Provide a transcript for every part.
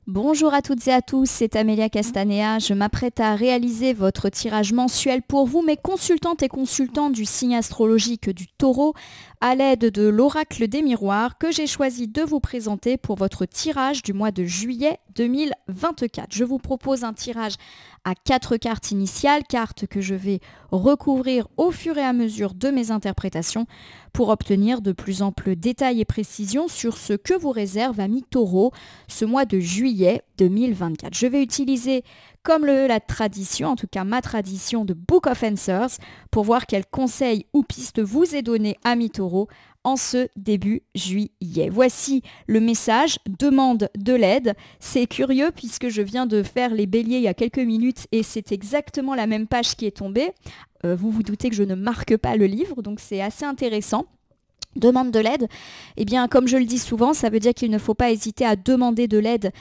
Bonjour à toutes et à tous, c'est Amélia Castanea. Je m'apprête à réaliser votre tirage mensuel pour vous, mes consultantes et consultants du signe astrologique du Taureau, à l'aide de l'oracle des miroirs que j'ai choisi de vous présenter pour votre tirage du mois de juillet 2024. Je vous propose un tirage à 4 cartes initiales, cartes que je vais recouvrir au fur et à mesure de mes interprétations pour obtenir de plus amples détails et précisions sur ce que vous réserve, amis Taureau, ce mois de juillet 2024. Je vais utiliser, comme la tradition, en tout cas ma tradition de Book of Answers, pour voir quels conseils ou pistes vous est donné, amis Taureau, en ce début juillet. Voici le message, demande de l'aide. C'est curieux puisque je viens de faire les béliers il y a quelques minutes et c'est exactement la même page qui est tombée. Vous vous doutez que je ne marque pas le livre, donc c'est assez intéressant. Demande de l'aide, eh bien comme je le dis souvent, ça veut dire qu'il ne faut pas hésiter à demander de l'aide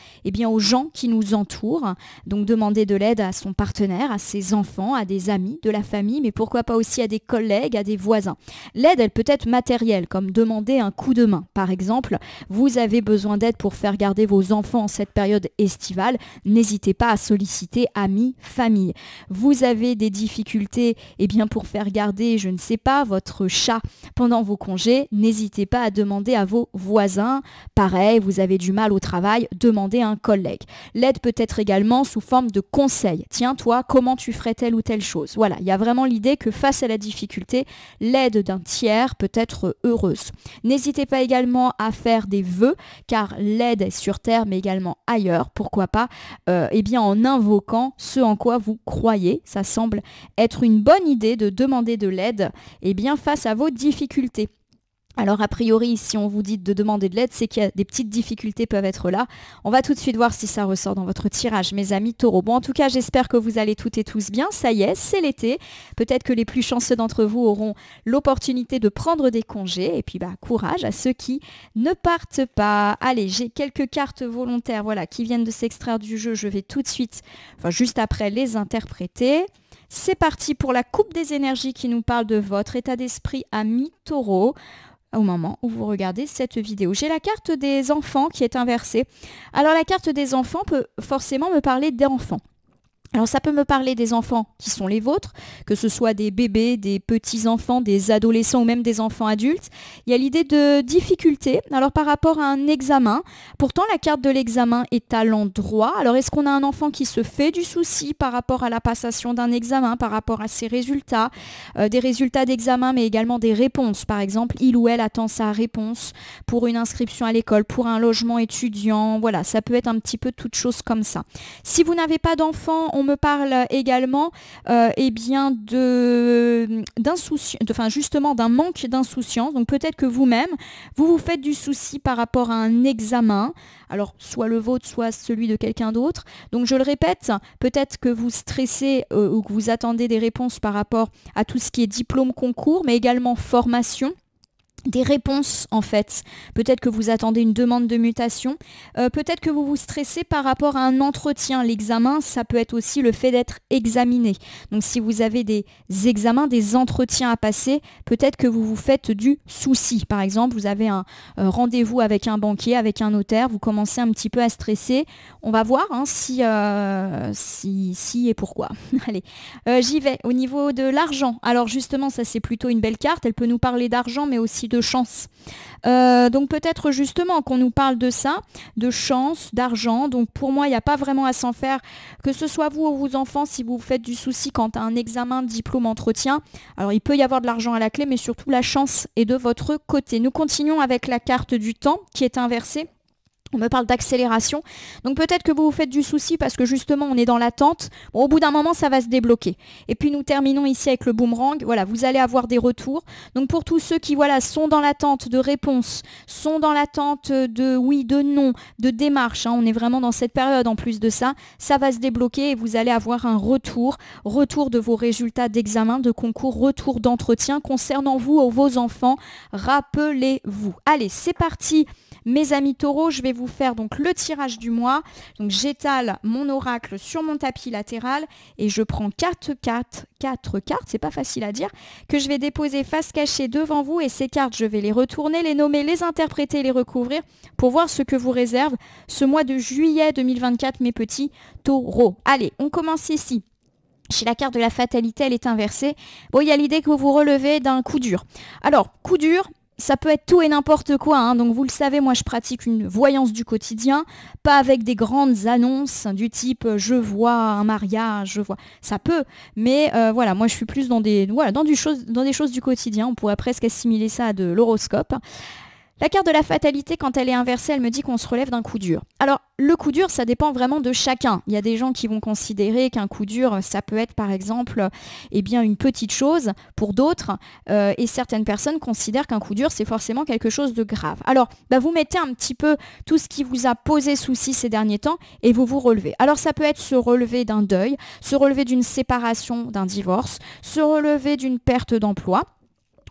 aux gens qui nous entourent. Donc demander de l'aide à son partenaire, à ses enfants, à des amis, de la famille, mais pourquoi pas aussi à des collègues, à des voisins. L'aide, elle peut être matérielle, comme demander un coup de main. Par exemple, vous avez besoin d'aide pour faire garder vos enfants en cette période estivale, n'hésitez pas à solliciter amis, famille. Vous avez des difficultés pour faire garder, je ne sais pas, votre chat pendant vos congés, n'hésitez pas à demander à vos voisins. Pareil, vous avez du mal au travail, demandez à un collègue. L'aide peut être également sous forme de conseil. Tiens, toi, comment tu ferais telle ou telle chose? Voilà, il y a vraiment l'idée que face à la difficulté, l'aide d'un tiers peut être heureuse. N'hésitez pas également à faire des vœux, car l'aide est sur terre, mais également ailleurs. Pourquoi pas en invoquant ce en quoi vous croyez. Ça semble être une bonne idée de demander de l'aide face à vos difficultés. Alors a priori, si on vous dit de demander de l'aide, c'est qu'il y a des petites difficultés peuvent être là. On va tout de suite voir si ça ressort dans votre tirage, mes amis taureaux. Bon, en tout cas, j'espère que vous allez toutes et tous bien. Ça y est, c'est l'été. Peut-être que les plus chanceux d'entre vous auront l'opportunité de prendre des congés. Et puis, courage à ceux qui ne partent pas. Allez, j'ai quelques cartes volontaires qui viennent de s'extraire du jeu. Je vais tout de suite, juste après, les interpréter. C'est parti pour la coupe des énergies qui nous parle de votre état d'esprit, amis taureaux, au moment où vous regardez cette vidéo. J'ai la carte des enfants qui est inversée. Alors la carte des enfants peut forcément me parler d'enfants. Alors ça peut me parler des enfants qui sont les vôtres, que ce soit des bébés, des petits-enfants, des adolescents ou même des enfants adultes. Il y a l'idée de difficulté. Alors par rapport à un examen, pourtant la carte de l'examen est à l'endroit. Alors est-ce qu'on a un enfant qui se fait du souci par rapport à la passation d'un examen, par rapport à ses résultats, des résultats d'examen mais également des réponses. Par exemple, il ou elle attend sa réponse pour une inscription à l'école, pour un logement étudiant. Voilà, ça peut être un petit peu toute chose comme ça. Si vous n'avez pas d'enfant, on me parle également justement d'un manque d'insouciance. Donc peut-être que vous-même, vous vous faites du souci par rapport à un examen, alors soit le vôtre, soit celui de quelqu'un d'autre. Donc je le répète, peut-être que vous stressez ou que vous attendez des réponses par rapport à tout ce qui est diplôme, concours, mais également formation. Des réponses en fait. Peut-être que vous attendez une demande de mutation. Peut-être que vous vous stressez par rapport à un entretien. L'examen, ça peut être aussi le fait d'être examiné. Donc si vous avez des examens, des entretiens à passer, peut-être que vous vous faites du souci. Par exemple, vous avez un rendez-vous avec un banquier, avec un notaire, vous commencez un petit peu à stresser. On va voir si et pourquoi. Allez, j'y vais. Au niveau de l'argent. Alors justement, ça c'est plutôt une belle carte. Elle peut nous parler d'argent, mais aussi de chance. Donc peut-être justement qu'on nous parle de ça, de chance, d'argent. Donc pour moi, il n'y a pas vraiment à s'en faire, que ce soit vous ou vos enfants, si vous faites du souci quant à un examen, diplôme, entretien. Alors il peut y avoir de l'argent à la clé, mais surtout la chance est de votre côté. Nous continuons avec la carte du temps qui est inversée. On me parle d'accélération. Donc peut-être que vous vous faites du souci parce que justement on est dans l'attente. Bon, au bout d'un moment, ça va se débloquer. Et puis nous terminons ici avec le boomerang. Voilà, vous allez avoir des retours. Donc pour tous ceux qui sont dans l'attente de réponses, sont dans l'attente de oui, de non, de démarche. On est vraiment dans cette période en plus de ça. Ça va se débloquer et vous allez avoir un retour de vos résultats d'examen, de concours, retour d'entretien concernant vous ou vos enfants. Rappelez-vous. Allez, c'est parti. Mes amis taureaux, je vais vous vous faire donc le tirage du mois. Donc j'étale mon oracle sur mon tapis latéral et je prends quatre cartes, c'est pas facile à dire, que je vais déposer face cachée devant vous, et ces cartes, je vais les retourner, les nommer, les interpréter, les recouvrir pour voir ce que vous réserve ce mois de juillet 2024, mes petits taureaux. Allez, on commence ici. Chez la carte de la fatalité, elle est inversée. Bon, il y a l'idée que vous vous relevez d'un coup dur. Alors, coup dur, ça peut être tout et n'importe quoi, hein. Donc vous le savez, moi je pratique une voyance du quotidien, pas avec des grandes annonces du type je vois un mariage, je vois. Ça peut, mais voilà, moi je suis plus dans des choses du quotidien. On pourrait presque assimiler ça à de l'horoscope. La carte de la fatalité, quand elle est inversée, elle me dit qu'on se relève d'un coup dur. Alors, le coup dur, ça dépend vraiment de chacun. Il y a des gens qui vont considérer qu'un coup dur, ça peut être par exemple une petite chose pour d'autres. Et certaines personnes considèrent qu'un coup dur, c'est forcément quelque chose de grave. Alors, vous mettez un petit peu tout ce qui vous a posé souci ces derniers temps et vous vous relevez. Alors, ça peut être se relever d'un deuil, se relever d'une séparation, d'un divorce, se relever d'une perte d'emploi.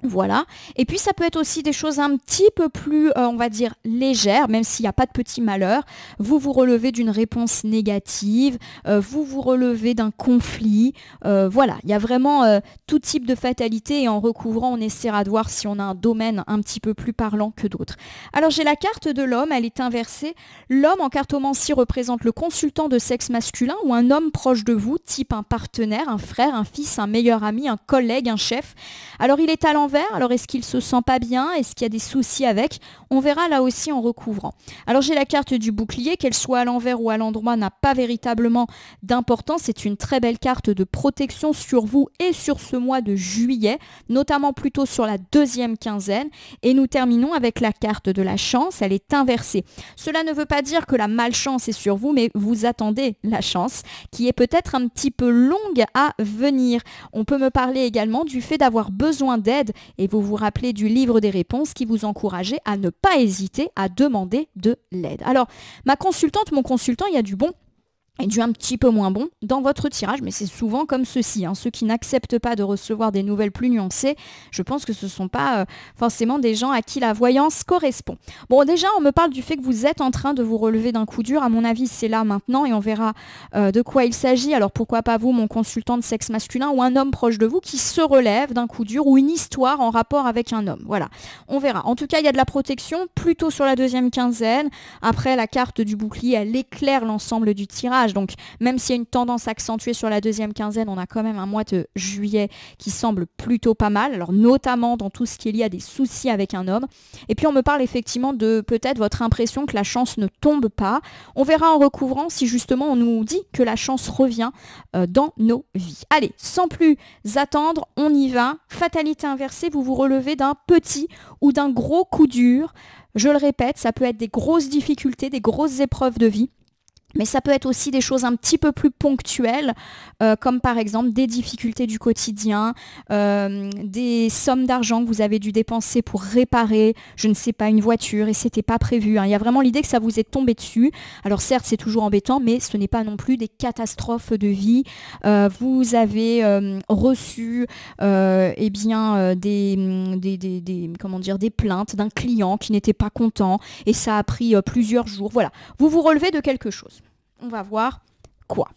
Voilà. Et puis ça peut être aussi des choses un petit peu plus, on va dire, légères, même s'il n'y a pas de petits malheurs. Vous vous relevez d'une réponse négative, vous vous relevez d'un conflit. Voilà, il y a vraiment tout type de fatalité, et en recouvrant, on essaiera de voir si on a un domaine un petit peu plus parlant que d'autres. Alors j'ai la carte de l'homme, elle est inversée. L'homme en cartomancie représente le consultant de sexe masculin ou un homme proche de vous, type un partenaire, un frère, un fils, un meilleur ami, un collègue, un chef. Alors il est à l'envers. Alors est-ce qu'il se sent pas bien? Est-ce qu'il y a des soucis avec? On verra là aussi en recouvrant. Alors j'ai la carte du bouclier, qu'elle soit à l'envers ou à l'endroit n'a pas véritablement d'importance. C'est une très belle carte de protection sur vous et sur ce mois de juillet, notamment plutôt sur la deuxième quinzaine. Et nous terminons avec la carte de la chance, elle est inversée. Cela ne veut pas dire que la malchance est sur vous, mais vous attendez la chance, qui est peut-être un petit peu longue à venir. On peut me parler également du fait d'avoir besoin d'aide, et vous vous rappelez du livre des réponses qui vous encourageait à ne pas hésiter à demander de l'aide. Alors, ma consultante, mon consultant, il y a du bon et du un petit peu moins bon dans votre tirage, mais c'est souvent comme ceci, hein. Ceux qui n'acceptent pas de recevoir des nouvelles plus nuancées, je pense que ce ne sont pas forcément des gens à qui la voyance correspond. Bon, déjà, on me parle du fait que vous êtes en train de vous relever d'un coup dur. À mon avis, c'est là maintenant, et on verra de quoi il s'agit. Alors pourquoi pas vous, mon consultant de sexe masculin, ou un homme proche de vous qui se relève d'un coup dur, ou une histoire en rapport avec un homme. Voilà, on verra. En tout cas, il y a de la protection plutôt sur la deuxième quinzaine. Après, la carte du bouclier, elle éclaire l'ensemble du tirage. Donc, même s'il y a une tendance accentuée sur la deuxième quinzaine, on a quand même un mois de juillet qui semble plutôt pas mal. Alors, notamment dans tout ce qui est lié à des soucis avec un homme. Et puis, on me parle effectivement de peut-être votre impression que la chance ne tombe pas. On verra en recouvrant si justement on nous dit que la chance revient dans nos vies. Allez, sans plus attendre, on y va. Fatalité inversée, vous vous relevez d'un petit ou d'un gros coup dur. Je le répète, ça peut être des grosses difficultés, des grosses épreuves de vie. Mais ça peut être aussi des choses un petit peu plus ponctuelles, comme par exemple des difficultés du quotidien, des sommes d'argent que vous avez dû dépenser pour réparer, je ne sais pas, une voiture, et c'était pas prévu, hein. Il y a vraiment l'idée que ça vous est tombé dessus. Alors certes, c'est toujours embêtant, mais ce n'est pas non plus des catastrophes de vie. Vous avez reçu des plaintes d'un client qui n'était pas content, et ça a pris plusieurs jours. Voilà, vous vous relevez de quelque chose. On va voir quoi.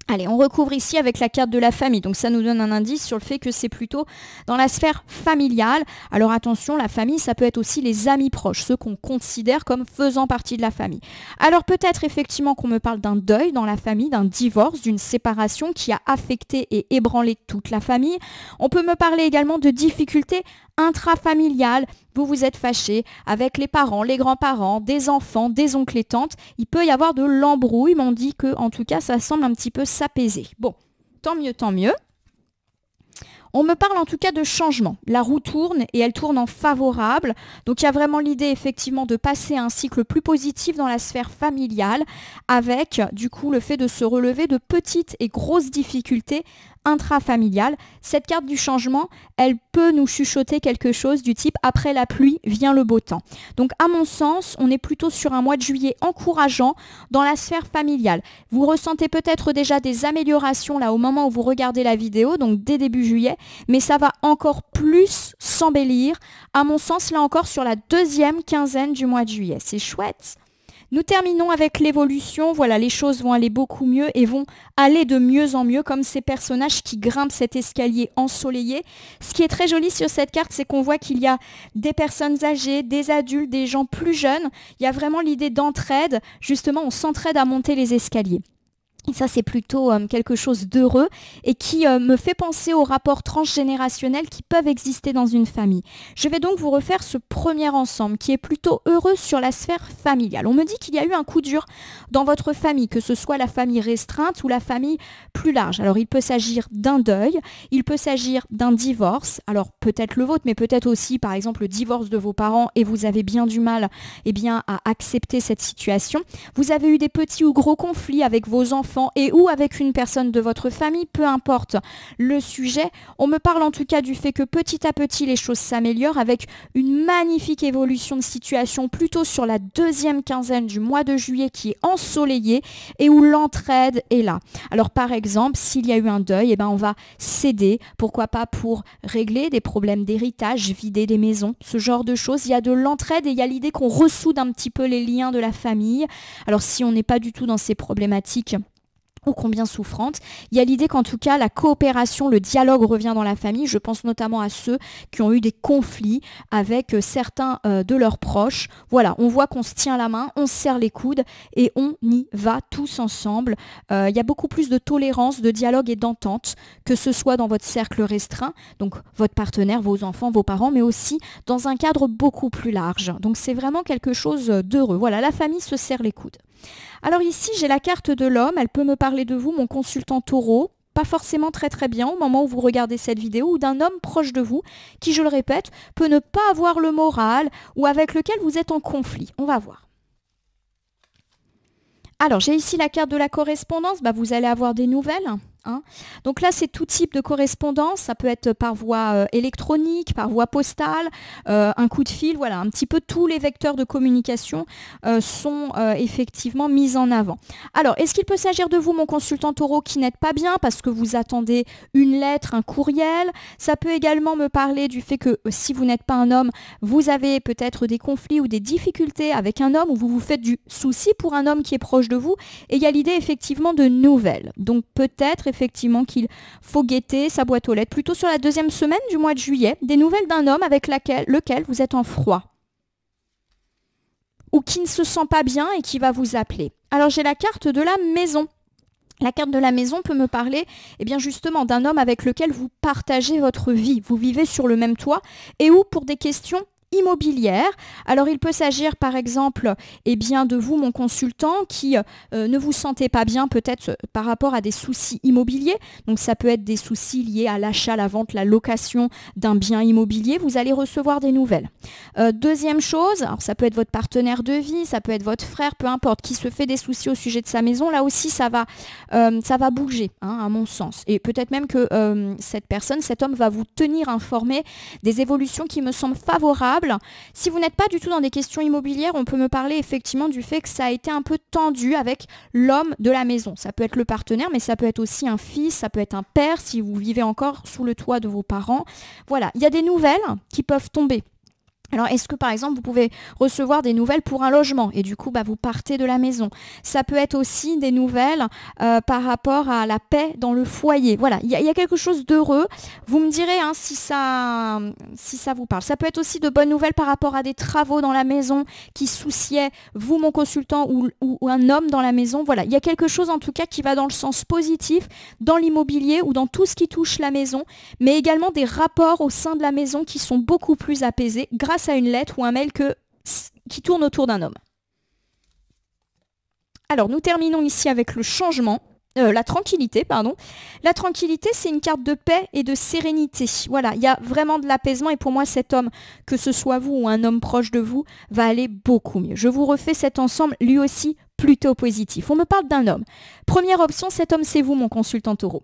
Allez, on recouvre ici avec la carte de la famille. Donc ça nous donne un indice sur le fait que c'est plutôt dans la sphère familiale. Alors attention, la famille, ça peut être aussi les amis proches, ceux qu'on considère comme faisant partie de la famille. Alors peut-être effectivement qu'on me parle d'un deuil dans la famille, d'un divorce, d'une séparation qui a affecté et ébranlé toute la famille. On peut me parler également de difficultés intrafamiliales. Vous vous êtes fâché avec les parents, les grands-parents, des enfants, des oncles et tantes. Il peut y avoir de l'embrouille, mais on dit que, en tout cas, ça semble un petit peu s'apaiser. Bon, tant mieux, tant mieux. On me parle en tout cas de changement. La roue tourne et elle tourne en favorable. Donc il y a vraiment l'idée effectivement de passer à un cycle plus positif dans la sphère familiale avec du coup le fait de se relever de petites et grosses difficultés intrafamiliales. Cette carte du changement, elle peut nous chuchoter quelque chose du type après la pluie vient le beau temps. Donc à mon sens, on est plutôt sur un mois de juillet encourageant dans la sphère familiale. Vous ressentez peut-être déjà des améliorations là au moment où vous regardez la vidéo, donc dès début juillet, mais ça va encore plus s'embellir, à mon sens là encore sur la deuxième quinzaine du mois de juillet. C'est chouette. Nous terminons avec l'évolution. Voilà, les choses vont aller beaucoup mieux et vont aller de mieux en mieux, comme ces personnages qui grimpent cet escalier ensoleillé. Ce qui est très joli sur cette carte, c'est qu'on voit qu'il y a des personnes âgées, des adultes, des gens plus jeunes. Il y a vraiment l'idée d'entraide. Justement, on s'entraide à monter les escaliers. Et ça, c'est plutôt quelque chose d'heureux et qui me fait penser aux rapports transgénérationnels qui peuvent exister dans une famille. Je vais donc vous refaire ce premier ensemble qui est plutôt heureux sur la sphère familiale. On me dit qu'il y a eu un coup dur dans votre famille, que ce soit la famille restreinte ou la famille plus large. Alors, il peut s'agir d'un deuil, il peut s'agir d'un divorce, alors peut-être le vôtre, mais peut-être aussi, par exemple, le divorce de vos parents et vous avez bien du mal à accepter cette situation. Vous avez eu des petits ou gros conflits avec vos enfants et ou avec une personne de votre famille, peu importe le sujet. On me parle en tout cas du fait que petit à petit les choses s'améliorent avec une magnifique évolution de situation plutôt sur la deuxième quinzaine du mois de juillet qui est ensoleillée et où l'entraide est là. Alors par exemple, s'il y a eu un deuil, eh ben, on va s'aider, pourquoi pas pour régler des problèmes d'héritage, vider des maisons, ce genre de choses. Il y a de l'entraide et il y a l'idée qu'on ressoude un petit peu les liens de la famille. Alors si on n'est pas du tout dans ces problématiques ou combien souffrante. Il y a l'idée qu'en tout cas, la coopération, le dialogue revient dans la famille. Je pense notamment à ceux qui ont eu des conflits avec certains de leurs proches. Voilà, on voit qu'on se tient la main, on se serre les coudes et on y va tous ensemble. Il y a beaucoup plus de tolérance, de dialogue et d'entente, que ce soit dans votre cercle restreint, donc votre partenaire, vos enfants, vos parents, mais aussi dans un cadre beaucoup plus large. Donc c'est vraiment quelque chose d'heureux. Voilà, la famille se serre les coudes. Alors ici, j'ai la carte de l'homme, elle peut me parler de vous, mon consultant taureau, pas forcément très bien au moment où vous regardez cette vidéo, ou d'un homme proche de vous, qui, je le répète, peut ne pas avoir le moral, ou avec lequel vous êtes en conflit. On va voir. Alors, j'ai ici la carte de la correspondance, vous allez avoir des nouvelles. Donc là, c'est tout type de correspondance, ça peut être par voie électronique, par voie postale, un coup de fil, voilà, un petit peu tous les vecteurs de communication sont effectivement mis en avant. Alors, est-ce qu'il peut s'agir de vous, mon consultant taureau, qui n'êtes pas bien parce que vous attendez une lettre, un courriel? Ça peut également me parler du fait que si vous n'êtes pas un homme, vous avez peut-être des conflits ou des difficultés avec un homme ou vous vous faites du souci pour un homme qui est proche de vous. Et il y a l'idée effectivement de nouvelles. Donc peut-être effectivement qu'il faut guetter sa boîte aux lettres plutôt sur la deuxième semaine du mois de juillet, des nouvelles d'un homme avec lequel vous êtes en froid ou qui ne se sent pas bien et qui va vous appeler. Alors j'ai la carte de la maison. La carte de la maison peut me parler justement d'un homme avec lequel vous partagez votre vie. Vous vivez sur le même toit et où pour des questions immobilière. Alors il peut s'agir par exemple de vous, mon consultant, qui ne vous sentez pas bien peut-être par rapport à des soucis immobiliers. Donc ça peut être des soucis liés à l'achat, la vente, la location d'un bien immobilier. Vous allez recevoir des nouvelles. Deuxième chose, alors ça peut être votre partenaire de vie, ça peut être votre frère, peu importe, qui se fait des soucis au sujet de sa maison. Là aussi ça va bouger, à mon sens. Et peut-être même que cet homme va vous tenir informé des évolutions qui me semblent favorables. Si vous n'êtes pas du tout dans des questions immobilières, on peut me parler effectivement du fait que ça a été un peu tendu avec l'homme de la maison. Ça peut être le partenaire, mais ça peut être aussi un fils, ça peut être un père si vous vivez encore sous le toit de vos parents. Voilà, il y a des nouvelles qui peuvent tomber. Alors, est-ce que, par exemple, vous pouvez recevoir des nouvelles pour un logement et du coup, vous partez de la maison. Ça peut être aussi des nouvelles par rapport à la paix dans le foyer. Voilà, il y a quelque chose d'heureux. Vous me direz si ça vous parle. Ça peut être aussi de bonnes nouvelles par rapport à des travaux dans la maison qui souciaient vous, mon consultant, ou un homme dans la maison. Voilà, il y a quelque chose en tout cas qui va dans le sens positif, dans l'immobilier ou dans tout ce qui touche la maison, mais également des rapports au sein de la maison qui sont beaucoup plus apaisés grâce à une lettre ou un mail qui tourne autour d'un homme. Alors, nous terminons ici avec le changement, la tranquillité, pardon. La tranquillité, c'est une carte de paix et de sérénité. Voilà, il y a vraiment de l'apaisement et pour moi, cet homme, que ce soit vous ou un homme proche de vous, va aller beaucoup mieux. Je vous refais cet ensemble, lui aussi, plutôt positif. On me parle d'un homme. Première option, cet homme, c'est vous, mon consultant taureau.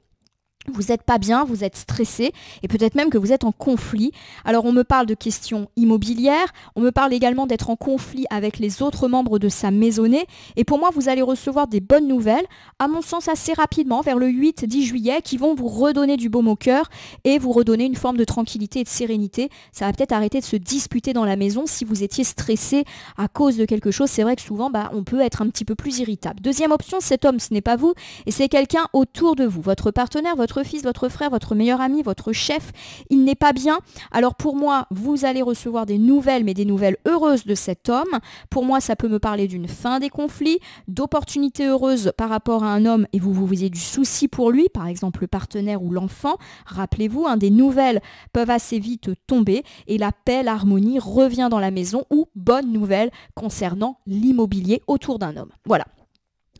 Vous n'êtes pas bien, vous êtes stressé et peut-être même que vous êtes en conflit. Alors on me parle de questions immobilières, on me parle également d'être en conflit avec les autres membres de sa maisonnée et pour moi vous allez recevoir des bonnes nouvelles, à mon sens assez rapidement, vers le 8-10 juillet, qui vont vous redonner du baume au cœur et vous redonner une forme de tranquillité et de sérénité. Ça va peut-être arrêter de se disputer dans la maison si vous étiez stressé à cause de quelque chose. C'est vrai que souvent on peut être un petit peu plus irritable. Deuxième option, cet homme ce n'est pas vous et c'est quelqu'un autour de vous, votre partenaire, votre fils, votre frère, votre meilleur ami, votre chef, il n'est pas bien. Alors pour moi, vous allez recevoir des nouvelles, mais des nouvelles heureuses de cet homme. Pour moi, ça peut me parler d'une fin des conflits, d'opportunités heureuses par rapport à un homme et vous ayez du souci pour lui, par exemple le partenaire ou l'enfant. Rappelez-vous, des nouvelles peuvent assez vite tomber et la paix, l'harmonie revient dans la maison ou bonne nouvelle concernant l'immobilier autour d'un homme. Voilà.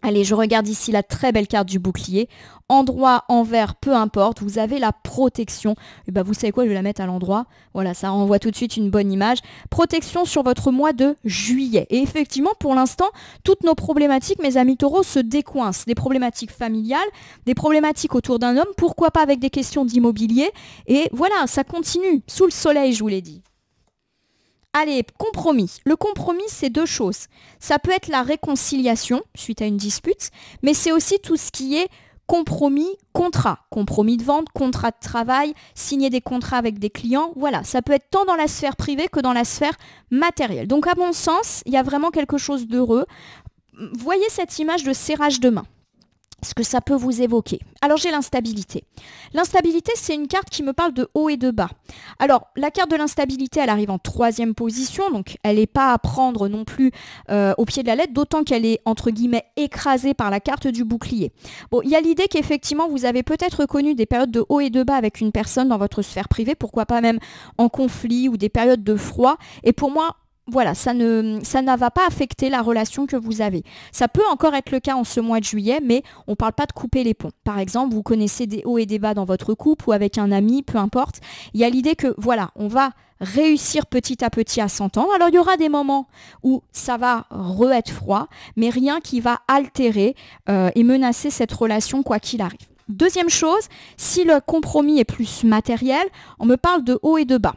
Allez, je regarde ici la très belle carte du bouclier. Endroit, envers, peu importe, vous avez la protection. Et ben vous savez quoi, je vais la mettre à l'endroit. Voilà, ça renvoie tout de suite une bonne image. Protection sur votre mois de juillet. Et effectivement, pour l'instant, toutes nos problématiques, mes amis taureaux, se décoincent. Des problématiques familiales, des problématiques autour d'un homme, pourquoi pas avec des questions d'immobilier. Et voilà, ça continue, sous le soleil, je vous l'ai dit. Allez, compromis. Le compromis, c'est deux choses. Ça peut être la réconciliation suite à une dispute, mais c'est aussi tout ce qui est compromis, contrat. Compromis de vente, contrat de travail, signer des contrats avec des clients. Voilà, ça peut être tant dans la sphère privée que dans la sphère matérielle. Donc à mon sens, il y a vraiment quelque chose d'heureux. Voyez cette image de serrage de main. Ce que ça peut vous évoquer. Alors j'ai l'instabilité. L'instabilité, c'est une carte qui me parle de haut et de bas. Alors la carte de l'instabilité, elle arrive en 3e position, donc elle n'est pas à prendre non plus au pied de la lettre, d'autant qu'elle est entre guillemets écrasée par la carte du bouclier. Bon, il y a l'idée qu'effectivement vous avez peut-être connu des périodes de haut et de bas avec une personne dans votre sphère privée, pourquoi pas même en conflit ou des périodes de froid. Et pour moi, voilà, ça ne va pas affecter la relation que vous avez. Ça peut encore être le cas en ce mois de juillet, mais on ne parle pas de couper les ponts. Par exemple, vous connaissez des hauts et des bas dans votre couple ou avec un ami, peu importe. Il y a l'idée que, voilà, on va réussir petit à petit à s'entendre. Alors, il y aura des moments où ça va être froid, mais rien qui va altérer et menacer cette relation quoi qu'il arrive. Deuxième chose, si le compromis est plus matériel, on me parle de haut et de bas.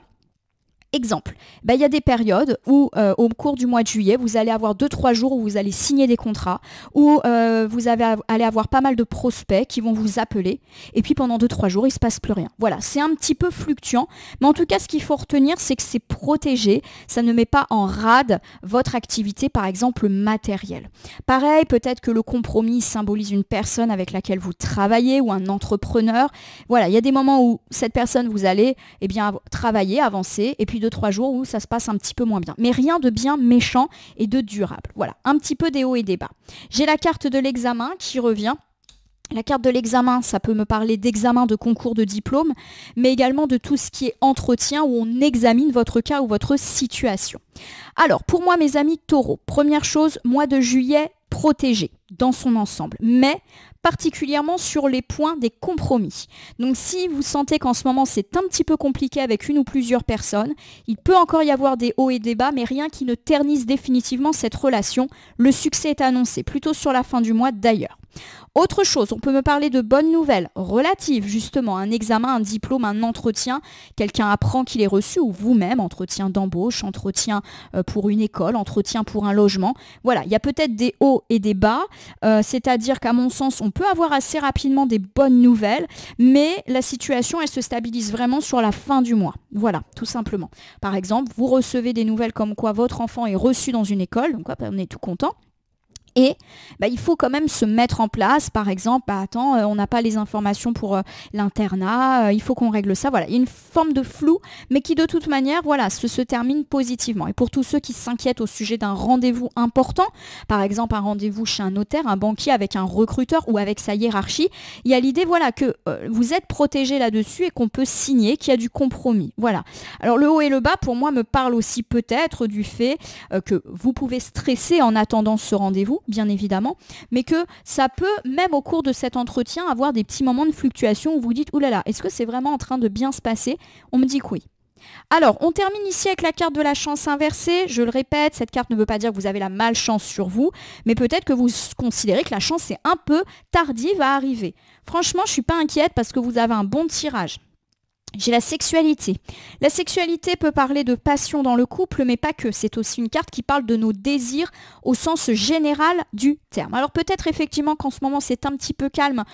Exemple, il y a des périodes où au cours du mois de juillet, vous allez avoir 2-3 jours où vous allez signer des contrats, où vous allez avoir pas mal de prospects qui vont vous appeler, et puis pendant 2-3 jours, il ne se passe plus rien. Voilà, c'est un petit peu fluctuant, mais en tout cas, ce qu'il faut retenir, c'est que c'est protégé, ça ne met pas en rade votre activité, par exemple matérielle. Pareil, peut-être que le compromis symbolise une personne avec laquelle vous travaillez ou un entrepreneur. Voilà, il y a des moments où cette personne, vous allez travailler, avancer, et puis 2-3 jours où ça se passe un petit peu moins bien. Mais rien de bien méchant et de durable. Voilà, un petit peu des hauts et des bas. J'ai la carte de l'examen qui revient. La carte de l'examen, ça peut me parler d'examen, de concours, de diplôme, mais également de tout ce qui est entretien où on examine votre cas ou votre situation. Alors, pour moi, mes amis taureaux, première chose, mois de juillet, protégé dans son ensemble, mais particulièrement sur les points des compromis. Donc si vous sentez qu'en ce moment c'est un petit peu compliqué avec une ou plusieurs personnes, il peut encore y avoir des hauts et des bas, mais rien qui ne ternisse définitivement cette relation. Le succès est annoncé plutôt sur la fin du mois d'ailleurs. Autre chose, on peut me parler de bonnes nouvelles relatives justement, un examen, un diplôme, un entretien, quelqu'un apprend qu'il est reçu ou vous-même, entretien d'embauche, entretien pour une école, entretien pour un logement. Voilà, il y a peut-être des hauts et des bas, c'est-à-dire qu'à mon sens, on peut avoir assez rapidement des bonnes nouvelles, mais la situation, elle se stabilise vraiment sur la fin du mois. Voilà, tout simplement. Par exemple, vous recevez des nouvelles comme quoi votre enfant est reçu dans une école, donc on est tout content. Et il faut quand même se mettre en place, par exemple, on n'a pas les informations pour l'internat, il faut qu'on règle ça. Voilà, il y a une forme de flou, mais qui de toute manière, voilà, se termine positivement. Et pour tous ceux qui s'inquiètent au sujet d'un rendez-vous important, par exemple un rendez-vous chez un notaire, un banquier avec un recruteur ou avec sa hiérarchie, il y a l'idée, voilà, que vous êtes protégé là-dessus et qu'on peut signer, qu'il y a du compromis. Voilà. Alors le haut et le bas, pour moi, me parlent aussi peut-être du fait que vous pouvez stresser en attendant ce rendez-vous, bien évidemment, mais que ça peut, même au cours de cet entretien, avoir des petits moments de fluctuation où vous dites « Ouh là là, est-ce que c'est vraiment en train de bien se passer ?» On me dit que oui. Alors, on termine ici avec la carte de la chance inversée. Je le répète, cette carte ne veut pas dire que vous avez la malchance sur vous, mais peut-être que vous considérez que la chance est un peu tardive à arriver. Franchement, je ne suis pas inquiète parce que vous avez un bon tirage. J'ai la sexualité. La sexualité peut parler de passion dans le couple, mais pas que. C'est aussi une carte qui parle de nos désirs au sens général du terme. Alors peut-être effectivement qu'en ce moment c'est un petit peu calme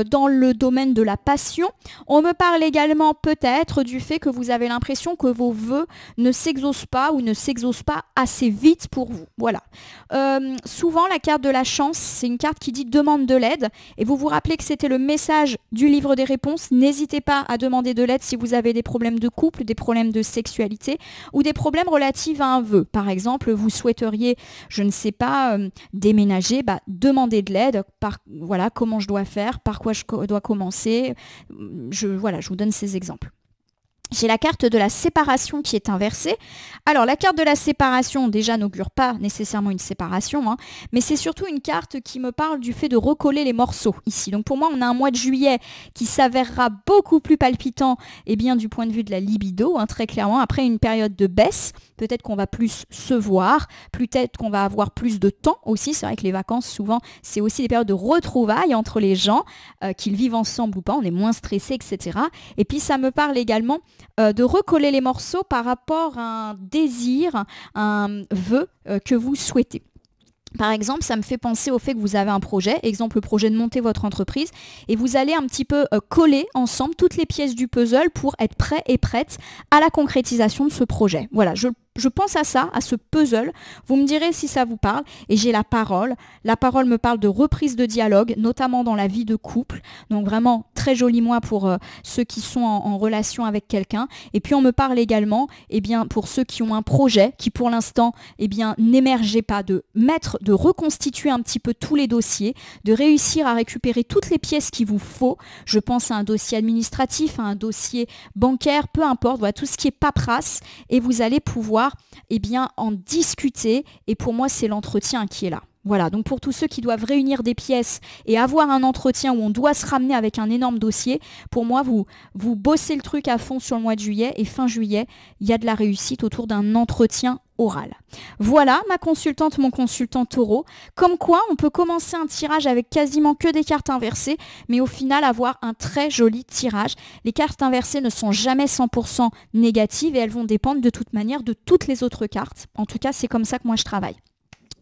dans le domaine de la passion. On me parle également peut-être du fait que vous avez l'impression que vos vœux ne s'exaucent pas ou ne s'exaucent pas assez vite pour vous. Voilà. Souvent la carte de la chance, c'est une carte qui dit demande de l'aide. Et vous vous rappelez que c'était le message du livre des réponses. N'hésitez pas à demander de l'aide si vous avez des problèmes de couple, des problèmes de sexualité ou des problèmes relatifs à un vœu. Par exemple, vous souhaiteriez, je ne sais pas, déménager, demandez de l'aide. Voilà, comment je dois faire, par quoi je dois commencer. Voilà, je vous donne ces exemples. J'ai la carte de la séparation qui est inversée. Alors la carte de la séparation déjà n'augure pas nécessairement une séparation, mais c'est surtout une carte qui me parle du fait de recoller les morceaux ici. Donc pour moi on a un mois de juillet qui s'avérera beaucoup plus palpitant du point de vue de la libido, très clairement, après une période de baisse. Peut-être qu'on va plus se voir, peut-être qu'on va avoir plus de temps aussi. C'est vrai que les vacances souvent c'est aussi des périodes de retrouvailles entre les gens, qu'ils vivent ensemble ou pas, on est moins stressé, etc. Et puis ça me parle également de recoller les morceaux par rapport à un désir, un vœu que vous souhaitez. Par exemple, ça me fait penser au fait que vous avez un projet, exemple le projet de monter votre entreprise, et vous allez un petit peu coller ensemble toutes les pièces du puzzle pour être prêt et prête à la concrétisation de ce projet. Voilà, je pense à ça, à ce puzzle. Vous me direz si ça vous parle. Et j'ai la parole. La parole me parle de reprise de dialogue, notamment dans la vie de couple. Donc vraiment très joli mois pour ceux qui sont en relation avec quelqu'un. Et puis on me parle également, pour ceux qui ont un projet qui pour l'instant, n'émergeait pas, de reconstituer un petit peu tous les dossiers, de réussir à récupérer toutes les pièces qu'il vous faut. Je pense à un dossier administratif, à un dossier bancaire, peu importe, voilà, tout ce qui est paperasse. Et vous allez pouvoir en discuter, et pour moi c'est l'entretien qui est là. Voilà, donc pour tous ceux qui doivent réunir des pièces et avoir un entretien où on doit se ramener avec un énorme dossier, pour moi vous bossez le truc à fond sur le mois de juillet, et fin juillet il y a de la réussite autour d'un entretien oral. Voilà ma consultante, mon consultant taureau. Comme quoi on peut commencer un tirage avec quasiment que des cartes inversées, mais au final avoir un très joli tirage. Les cartes inversées ne sont jamais 100% négatives, et elles vont dépendre de toute manière de toutes les autres cartes. En tout cas c'est comme ça que moi je travaille.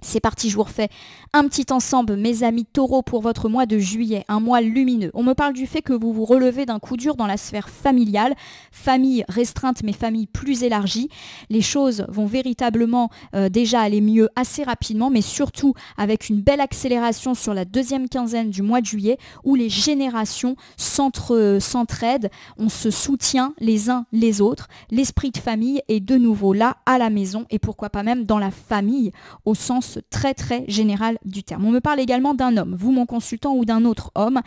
C'est parti, je vous refais un petit ensemble, mes amis taureaux, pour votre mois de juillet, un mois lumineux. On me parle du fait que vous vous relevez d'un coup dur dans la sphère familiale, famille restreinte mais famille plus élargie. Les choses vont véritablement déjà aller mieux assez rapidement, mais surtout avec une belle accélération sur la deuxième quinzaine du mois de juillet, où les générations s'entraident, on se soutient les uns les autres. L'esprit de famille est de nouveau là à la maison, et pourquoi pas même dans la famille au sens très très général du terme. On me parle également d'un homme, vous mon consultant, ou d'un autre homme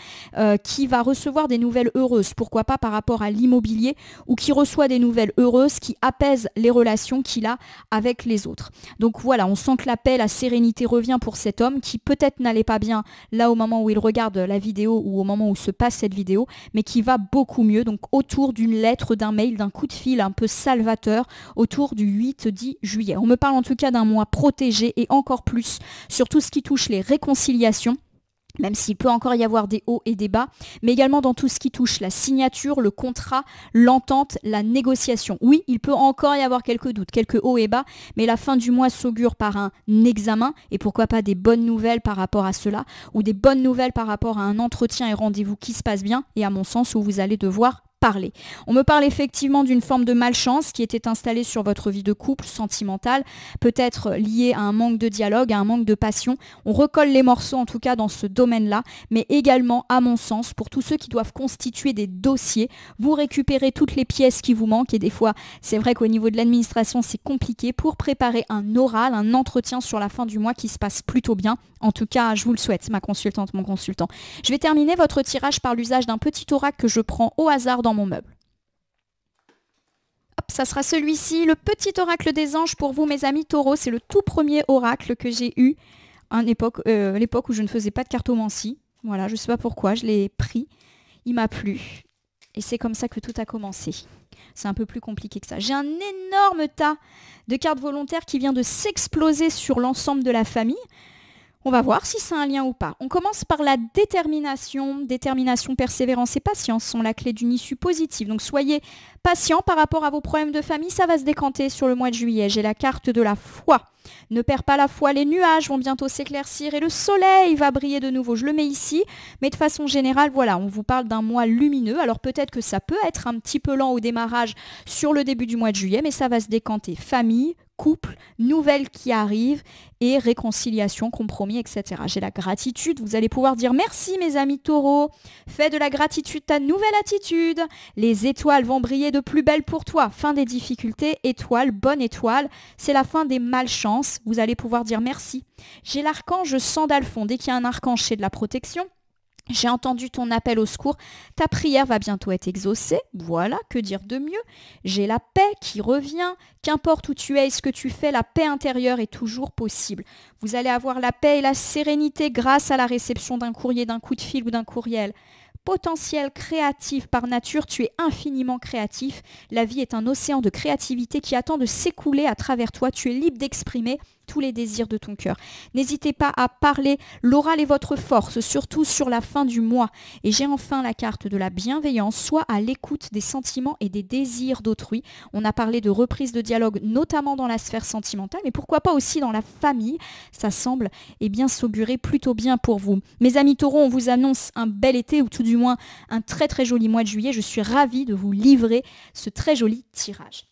qui va recevoir des nouvelles heureuses, pourquoi pas par rapport à l'immobilier, ou qui reçoit des nouvelles heureuses qui apaisent les relations qu'il a avec les autres. Donc voilà, on sent que la paix, la sérénité revient pour cet homme qui peut-être n'allait pas bien là au moment où il regarde la vidéo ou au moment où se passe cette vidéo, mais qui va beaucoup mieux, donc autour d'une lettre, d'un mail, d'un coup de fil un peu salvateur autour du 8-10 juillet. On me parle en tout cas d'un mois protégé, et encore plus sur tout ce qui touche les réconciliations, même s'il peut encore y avoir des hauts et des bas, mais également dans tout ce qui touche la signature, le contrat, l'entente, la négociation. Oui, il peut encore y avoir quelques doutes, quelques hauts et bas, mais la fin du mois s'augure par un examen, et pourquoi pas des bonnes nouvelles par rapport à cela, ou des bonnes nouvelles par rapport à un entretien et rendez-vous qui se passe bien, et à mon sens où vous allez devoir parler. On me parle effectivement d'une forme de malchance qui était installée sur votre vie de couple sentimentale, peut-être liée à un manque de dialogue, à un manque de passion. On recolle les morceaux en tout cas dans ce domaine-là, mais également à mon sens pour tous ceux qui doivent constituer des dossiers, vous récupérez toutes les pièces qui vous manquent, et des fois c'est vrai qu'au niveau de l'administration c'est compliqué, pour préparer un oral, un entretien sur la fin du mois qui se passe plutôt bien. En tout cas, je vous le souhaite, ma consultante, mon consultant. Je vais terminer votre tirage par l'usage d'un petit oracle que je prends au hasard dans mon meuble. Hop, ça sera celui-ci, le petit oracle des anges pour vous, mes amis taureaux. C'est le tout premier oracle que j'ai eu à l'époque où je ne faisais pas de cartomancie. Voilà, je ne sais pas pourquoi, je l'ai pris. Il m'a plu. Et c'est comme ça que tout a commencé. C'est un peu plus compliqué que ça. J'ai un énorme tas de cartes volontaires qui vient de s'exploser sur l'ensemble de la famille. On va voir si c'est un lien ou pas. On commence par la détermination. Détermination, persévérance et patience sont la clé d'une issue positive. Donc soyez patient par rapport à vos problèmes de famille. Ça va se décanter sur le mois de juillet. J'ai la carte de la foi. Ne perds pas la foi, les nuages vont bientôt s'éclaircir et le soleil va briller de nouveau. Je le mets ici, mais de façon générale, voilà, on vous parle d'un mois lumineux. Alors peut-être que ça peut être un petit peu lent au démarrage sur le début du mois de juillet, mais ça va se décanter. Famille, couple, nouvelles qui arrivent et réconciliation, compromis, etc. J'ai la gratitude. Vous allez pouvoir dire merci mes amis taureaux. Fais de la gratitude ta nouvelle attitude. Les étoiles vont briller de plus belle pour toi. Fin des difficultés, étoile, bonne étoile. C'est la fin des malchances. Vous allez pouvoir dire merci. J'ai l'archange Sandalphon. Dès qu'il y a un archange, c'est de la protection. J'ai entendu ton appel au secours, ta prière va bientôt être exaucée, voilà, que dire de mieux. J'ai la paix qui revient, qu'importe où tu es et ce que tu fais, la paix intérieure est toujours possible. Vous allez avoir la paix et la sérénité grâce à la réception d'un courrier, d'un coup de fil ou d'un courriel. Potentiel créatif par nature, tu es infiniment créatif. La vie est un océan de créativité qui attend de s'écouler à travers toi. Tu es libre d'exprimer tous les désirs de ton cœur. N'hésitez pas à parler. L'oral est votre force, surtout sur la fin du mois. Et j'ai enfin la carte de la bienveillance, soit à l'écoute des sentiments et des désirs d'autrui. On a parlé de reprise de dialogue, notamment dans la sphère sentimentale, mais pourquoi pas aussi dans la famille. Ça semble s'augurer plutôt bien pour vous. Mes amis taureaux, on vous annonce un bel été, ou tout du moins un très très joli mois de juillet. Je suis ravie de vous livrer ce très joli tirage.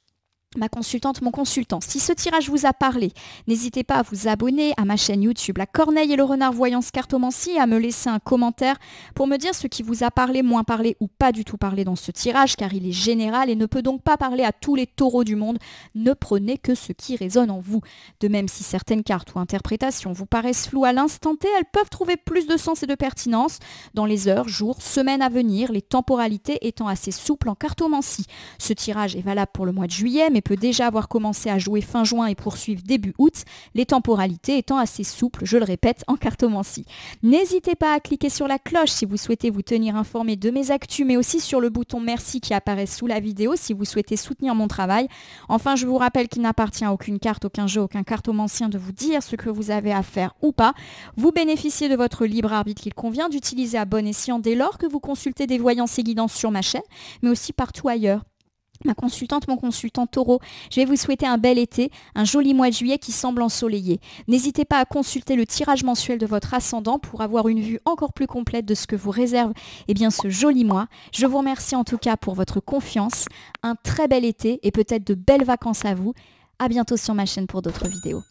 Ma consultante, mon consultant, si ce tirage vous a parlé, n'hésitez pas à vous abonner à ma chaîne YouTube La Corneille et le Renard Voyance Cartomancie et à me laisser un commentaire pour me dire ce qui vous a parlé, moins parlé ou pas du tout parlé dans ce tirage, car il est général et ne peut donc pas parler à tous les taureaux du monde. Ne prenez que ce qui résonne en vous. De même, si certaines cartes ou interprétations vous paraissent floues à l'instant T, elles peuvent trouver plus de sens et de pertinence dans les heures, jours, semaines à venir, les temporalités étant assez souples en cartomancie. Ce tirage est valable pour le mois de juillet, mais peut déjà avoir commencé à jouer fin juin et poursuivre début août, les temporalités étant assez souples, je le répète, en cartomancie. N'hésitez pas à cliquer sur la cloche si vous souhaitez vous tenir informé de mes actus, mais aussi sur le bouton merci qui apparaît sous la vidéo si vous souhaitez soutenir mon travail. Enfin, je vous rappelle qu'il n'appartient à aucune carte, aucun jeu, aucun cartomancien de vous dire ce que vous avez à faire ou pas. Vous bénéficiez de votre libre arbitre qu'il convient d'utiliser à bon escient dès lors que vous consultez des voyances et guidances sur ma chaîne, mais aussi partout ailleurs. Ma consultante, mon consultant taureau, je vais vous souhaiter un bel été, un joli mois de juillet qui semble ensoleillé. N'hésitez pas à consulter le tirage mensuel de votre ascendant pour avoir une vue encore plus complète de ce que vous réserve ce joli mois. Je vous remercie en tout cas pour votre confiance, un très bel été et peut-être de belles vacances à vous. À bientôt sur ma chaîne pour d'autres vidéos.